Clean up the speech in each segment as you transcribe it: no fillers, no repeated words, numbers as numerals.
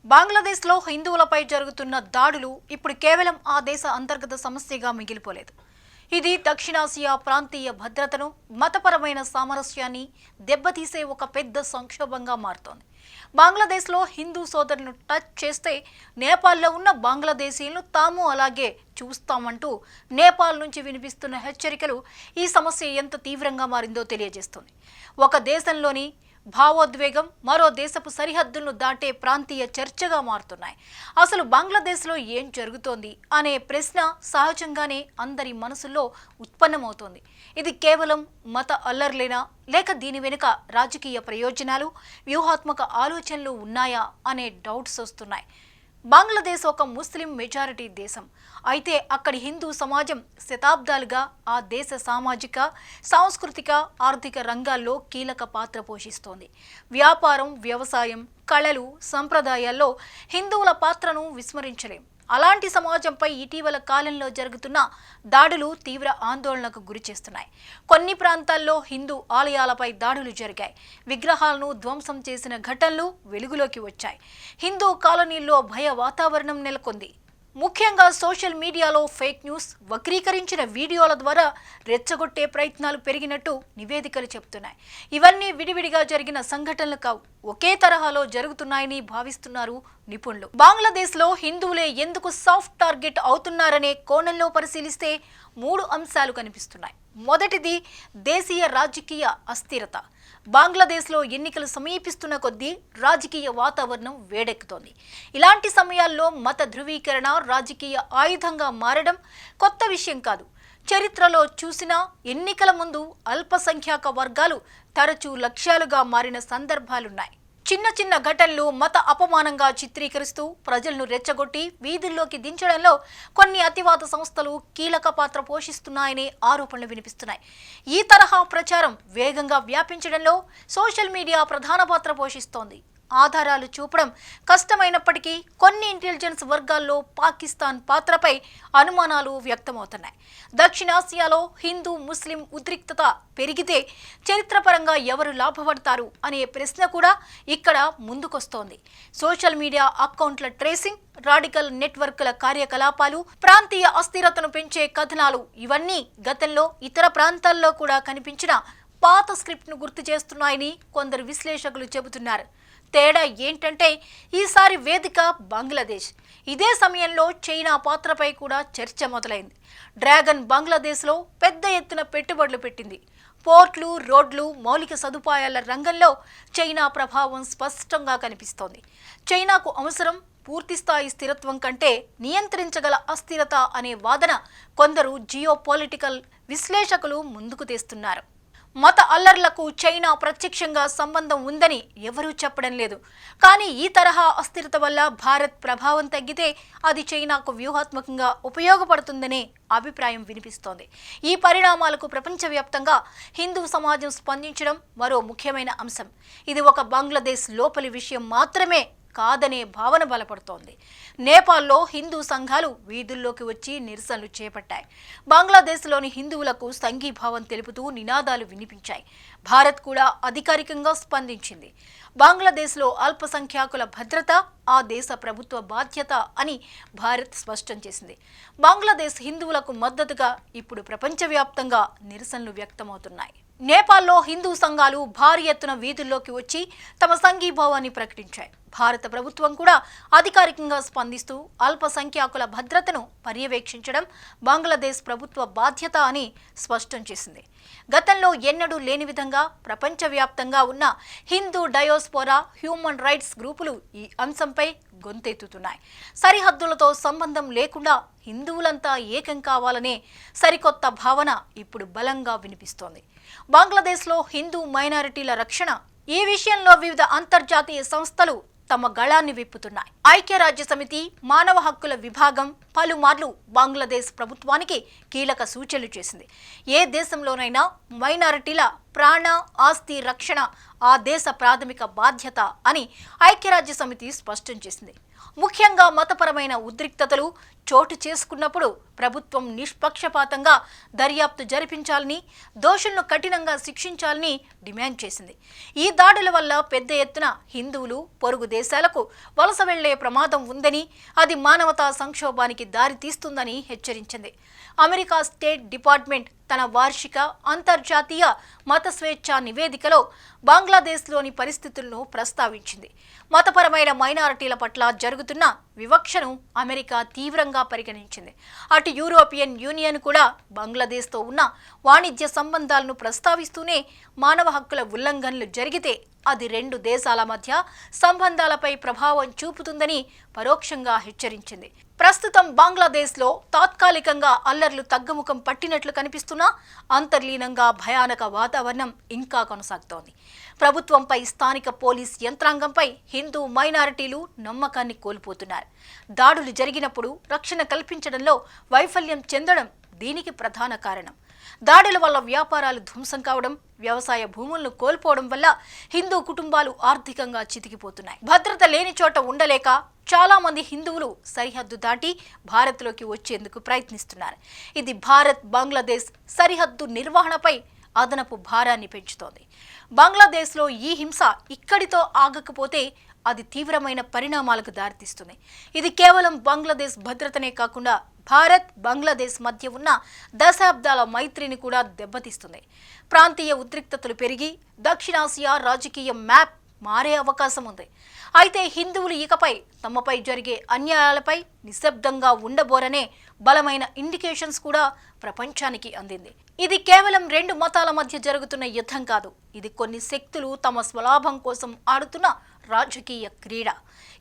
బంగ్లాదేశ్లో హిందువులపై జరుగుతున్న దాడులు ఇప్పుడు కేవలం ఆ దేశ అంతర్గత సమస్యగా మిగిలిపోలేదు. ఇది దక్షిణాసియా ప్రాంతీయ భద్రతను, మతపరమైన సామరస్యాన్ని దెబ్బతీసే ఒక పెద్ద సంక్షోభంగా మారుతోంది. బంగ్లాదేశ్లో హిందూ సోదరులను టచ్ చేస్తే నేపాల్లో ఉన్న బంగ్లాదేశీయులను తాము అలాగే చూస్తామంటూ నేపాల్ నుంచి వినిపిస్తున్న హెచ్చరికలు ఈ సమస్య ఎంత తీవ్రంగా మారిందో తెలియజేస్తుంది. ఒక దేశంలోని భావోద్వేగం మరో దేశపు సరిహద్దులను దాటే ప్రాంతీయ చర్చగా మారుతున్నాయి. అసలు బంగ్లాదేశ్లో ఏం జరుగుతోంది అనే ప్రశ్న సహజంగానే అందరి మనసుల్లో ఉత్పన్నమవుతోంది. ఇది కేవలం మత అల్లర్లేనా, లేక దీని వెనుక రాజకీయ ప్రయోజనాలు, వ్యూహాత్మక ఆలోచనలు ఉన్నాయా అనే డౌట్స్ వస్తున్నాయి. బంగ్లాదేశ్ ఒక ముస్లిం మెజారిటీ దేశం. అయితే అక్కడి హిందూ సమాజం శతాబ్దాలుగా ఆ దేశ సామాజిక, సాంస్కృతిక, ఆర్థిక రంగాల్లో కీలక పాత్ర పోషిస్తోంది. వ్యాపారం, వ్యవసాయం, కళలు, సంప్రదాయాల్లో హిందువుల పాత్రను విస్మరించలేం. అలాంటి సమాజంపై ఇటీవల కాలంలో జరుగుతున్న దాడులు తీవ్ర ఆందోళనకు గురి చేస్తున్నాయి. కొన్ని ప్రాంతాల్లో హిందూ ఆలయాలపై దాడులు జరిగాయి. విగ్రహాలను ధ్వంసం చేసిన ఘటనలు వెలుగులోకి వచ్చాయి. హిందూ కాలనీల్లో భయ వాతావరణం నెలకొంది. ముఖ్యంగా సోషల్ మీడియాలో ఫేక్ న్యూస్, వక్రీకరించిన వీడియోల ద్వారా రెచ్చగొట్టే ప్రయత్నాలు పెరిగినట్టు నివేదికలు చెబుతున్నాయి. ఇవన్నీ విడివిడిగా జరిగిన సంఘటనలు కావు, ఒకే తరహాలో జరుగుతున్నాయని భావిస్తున్నారు నిపుణులు. బంగ్లాదేశ్లో హిందువులే ఎందుకు సాఫ్ట్ టార్గెట్ అవుతున్నారనే కోణంలో పరిశీలిస్తే 3 అంశాలు కనిపిస్తున్నాయి. మొదటిది దేశీయ రాజకీయ అస్థిరత. బంగ్లాదేశ్లో ఎన్నికలు సమీపిస్తున్న కొద్దీ రాజకీయ వాతావరణం వేడెక్కుతోంది. ఇలాంటి సమయాల్లో మత ధృవీకరణ రాజకీయ ఆయుధంగా మారడం కొత్త విషయం కాదు. చరిత్రలో చూసినా ఎన్నికల ముందు అల్పసంఖ్యాక వర్గాలు తరచూ లక్ష్యాలుగా మారిన సందర్భాలున్నాయి. చిన్న చిన్న ఘటనలు మత అపమానంగా చిత్రీకరిస్తూ ప్రజలను రెచ్చగొట్టి వీధుల్లోకి దించడంలో కొన్ని అతివాద సంస్థలు కీలక పాత్ర పోషిస్తున్నాయనే ఆరోపణలు వినిపిస్తున్నాయి. ఈ తరహా ప్రచారం వేగంగా వ్యాపించడంలో సోషల్ మీడియా ప్రధాన పాత్ర పోషిస్తోంది. ఆధారాలు చూపడం కష్టమైనప్పటికీ కొన్ని ఇంటెలిజెన్స్ వర్గాల్లో పాకిస్తాన్ పాత్రపై అనుమానాలు వ్యక్తమవుతున్నాయి. దక్షిణాసియాలో హిందూ ముస్లిం ఉద్రిక్తత పెరిగితే చరిత్రపరంగా ఎవరు లాభపడతారు అనే ప్రశ్న కూడా ఇక్కడ ముందుకొస్తోంది. సోషల్ మీడియా అకౌంట్ల ట్రేసింగ్, రాడికల్ నెట్వర్క్ల కార్యకలాపాలు, ప్రాంతీయ అస్థిరతను పెంచే కథనాలు ఇవన్నీ గతంలో ఇతర ప్రాంతాల్లో కూడా కనిపించిన పాత స్క్రిప్ట్ను గుర్తు చేస్తున్నాయని కొందరు విశ్లేషకులు చెబుతున్నారు. తేడా ఏంటంటే ఈసారి వేదిక బంగ్లాదేశ్. ఇదే సమయంలో చైనా పాత్రపై కూడా చర్చ మొదలైంది. డ్రాగన్ బంగ్లాదేశ్లో పెద్ద ఎత్తున పెట్టుబడులు పెట్టింది. పోర్ట్లు, రోడ్లు, మౌలిక సదుపాయాల రంగంలో చైనా ప్రభావం స్పష్టంగా కనిపిస్తోంది. చైనాకు అవసరం పూర్తిస్థాయి స్థిరత్వం కంటే నియంత్రించగల అస్థిరత అనే వాదన కొందరు జియోపాలిటికల్ విశ్లేషకులు ముందుకు తెస్తున్నారు. మత అల్లర్లకు చైనా ప్రత్యక్షంగా సంబంధం ఉందని ఎవరూ చెప్పడం లేదు. కానీ ఈ తరహా అస్థిరత వల్ల భారత్ ప్రభావం తగ్గితే అది చైనాకు వ్యూహాత్మకంగా ఉపయోగపడుతుందనే అభిప్రాయం వినిపిస్తోంది. ఈ పరిణామాలకు ప్రపంచవ్యాప్తంగా హిందూ సమాజం స్పందించడం మరో ముఖ్యమైన అంశం. ఇది ఒక బంగ్లాదేశ్ లోపలి విషయం మాత్రమే కాదనే భావన బలపడుతోంది. నేపాల్లో హిందూ సంఘాలు వీధుల్లోకి వచ్చి నిరసనలు చేపట్టాయి. బంగ్లాదేశ్లోని హిందువులకు సంఘీభావం తెలుపుతూ నినాదాలు వినిపించాయి. భారత్ కూడా అధికారికంగా స్పందించింది. బంగ్లాదేశ్లో అల్పసంఖ్యాకుల భద్రత ఆ దేశ ప్రభుత్వ బాధ్యత అని భారత్ స్పష్టం చేసింది. బంగ్లాదేశ్ హిందువులకు మద్దతుగా ఇప్పుడు ప్రపంచవ్యాప్తంగా నిరసనలు వ్యక్తమవుతున్నాయి. నేపాల్లో హిందూ సంఘాలు భారీ ఎత్తున వీధుల్లోకి వచ్చి తమ సంఘీభావాన్ని ప్రకటించాయి. భారత ప్రభుత్వం కూడా అధికారికంగా స్పందిస్తూ అల్పసంఖ్యాకుల భద్రతను పర్యవేక్షించడం బంగ్లాదేశ్ ప్రభుత్వ బాధ్యత అని స్పష్టం చేసింది. గతంలో ఎన్నడూ లేని విధంగా ప్రపంచవ్యాప్తంగా ఉన్న హిందూ డయోస్పోరా, హ్యూమన్ రైట్స్ గ్రూపులు ఈ అంశంపై గొంతెత్తుతున్నాయి. సరిహద్దులతో సంబంధం లేకుండా హిందువులంతా ఏకం కావాలనే సరికొత్త భావన ఇప్పుడు బలంగా వినిపిస్తోంది. బంగ్లాదేశ్లో హిందూ మైనారిటీల రక్షణ ఈ విషయంలో వివిధ అంతర్జాతీయ సంస్థలు తమ గళాన్ని విప్పుతున్నాయి. ఐక్యరాజ్యసమితి మానవ హక్కుల విభాగం పలుమార్లు బంగ్లాదేశ్ ప్రభుత్వానికి కీలక సూచనలు చేసింది. ఏ దేశంలోనైనా మైనారిటీల ప్రాణ ఆస్తి రక్షణ ఆ దేశ ప్రాథమిక బాధ్యత అని ఐక్యరాజ్య సమితి స్పష్టం చేసింది. ముఖ్యంగా మతపరమైన ఉద్రిక్తతలు చోటు చేసుకున్నప్పుడు ప్రభుత్వం నిష్పక్షపాతంగా దర్యాప్తు జరిపించాలని, దోషులను కఠినంగా శిక్షించాలని డిమాండ్ చేసింది. ఈ దాడుల వల్ల పెద్ద ఎత్తున హిందువులు పొరుగు దేశాలకు వలస వెళ్లే ప్రమాదం ఉందని, అది మానవతా సంక్షోభానికి దారితీస్తుందని హెచ్చరించింది. అమెరికా స్టేట్ డిపార్ట్మెంట్ తన వార్షిక అంతర్జాతీయ మత స్వేచ్ఛ నివేదికలో బంగ్లాదేశ్లోని పరిస్థితులను ప్రస్తావించింది. మతపరమైన మైనారిటీల పట్ల జరుగుతున్న వివక్షను అమెరికా తీవ్రంగా పరిగణించింది. అటు యూరోపియన్ యూనియన్ కూడా బంగ్లాదేశ్తో ఉన్న వాణిజ్య సంబంధాలను ప్రస్తావిస్తూనే మానవ హక్కుల ఉల్లంఘనలు జరిగితే అది రెండు దేశాల మధ్య సంబంధాలపై ప్రభావం చూపుతుందని పరోక్షంగా హెచ్చరించింది. ప్రస్తుతం బంగ్లాదేశ్లో తాత్కాలికంగా అల్లర్లు తగ్గుముఖం పట్టినట్లు కనిపిస్తున్నా అంతర్లీనంగా భయానక వాతావరణం ఇంకా కొనసాగుతోంది. ప్రభుత్వంపై, స్థానిక పోలీస్ యంత్రాంగంపై హిందూ మైనారిటీలు నమ్మకాన్ని కోల్పోతున్నారు. దాడులు జరిగినప్పుడు రక్షణ కల్పించడంలో వైఫల్యం చెందడం దీనికి ప్రధాన కారణం. దాడుల వల్ల వ్యాపారాలు ధ్వంసం కావడం, వ్యవసాయ భూములను కోల్పోవడం వల్ల హిందూ కుటుంబాలు ఆర్థికంగా చితికిపోతున్నాయి. భద్రత లేని చోట ఉండలేక చాలా మంది హిందువులు సరిహద్దు దాటి భారత్లోకి వచ్చేందుకు ప్రయత్నిస్తున్నారు. ఇది భారత్ బంగ్లాదేశ్ సరిహద్దు నిర్వహణపై అదనపు భారాన్ని పెంచుతోంది. బంగ్లాదేశ్లో ఈ హింస ఇక్కడితో ఆగకపోతే అది తీవ్రమైన పరిణామాలకు దారితీస్తుంది. ఇది కేవలం బంగ్లాదేశ్ భద్రతనే కాకుండా భారత్ బంగ్లాదేశ్ మధ్య ఉన్న దశాబ్దాల మైత్రిని కూడా దెబ్బతీస్తుంది. ప్రాంతీయ ఉద్రిక్తతలు పెరిగి దక్షిణాసియా రాజకీయ మ్యాప్ మారే అవకాశం ఉంది. అయితే హిందువులు ఇకపై తమపై జరిగే అన్యాయాలపై నిశ్శబ్దంగా ఉండబోరనే బలమైన ఇండికేషన్స్ కూడా ప్రపంచానికి అందింది. ఇది కేవలం రెండు మతాల మధ్య జరుగుతున్న యుద్ధం కాదు. ఇది కొన్ని శక్తులు తమ స్వలాభం కోసం ఆడుతున్న రాజకీయ క్రీడ.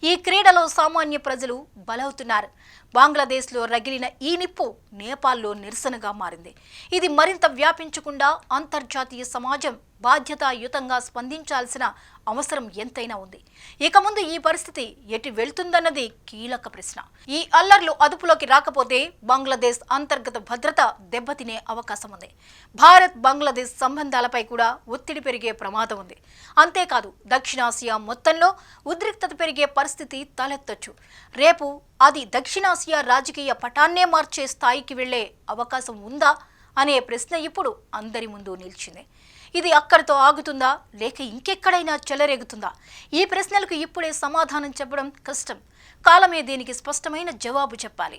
ఈ క్రీడలో సామాన్య ప్రజలు బలవుతున్నారు. బంగ్లాదేశ్లో రగిలిన ఈ నిప్పు నేపాల్లో నిరసనగా మారింది. ఇది మరింత వ్యాపించకుండా అంతర్జాతీయ సమాజం బాధ్యతాయుతంగా స్పందించాల్సిన అవసరం ఎంతైనా ఉంది. ఇక ముందు ఈ పరిస్థితి ఎటు వెళ్తుందన్నది కీలక ప్రశ్న. ఈ అల్లర్లు అదుపులోకి రాకపోతే బంగ్లాదేశ్ అంతర్గత భద్రత దెబ్బతినే అవకాశం ఉంది. భారత్ బంగ్లాదేశ్ సంబంధాలపై కూడా ఒత్తిడి పెరిగే ప్రమాదం ఉంది. అంతేకాదు దక్షిణాసియా మొత్తంలో ఉద్రిక్తత పెరిగే పరిస్థితి తలెత్తొచ్చు. రేపు అది దక్షిణాసియా రాజకీయ పటాన్నే మార్చే స్థాయికి వెళ్లే అవకాశం ఉందా అనే ప్రశ్న ఇప్పుడు అందరి ముందు నిలిచింది. ఇది అక్కడితో ఆగుతుందా లేక ఇంకెక్కడైనా చెలరేగుతుందా? ఈ ప్రశ్నలకు ఇప్పుడే సమాధానం చెప్పడం కష్టం. కాలమే దీనికి స్పష్టమైన జవాబు చెప్పాలి.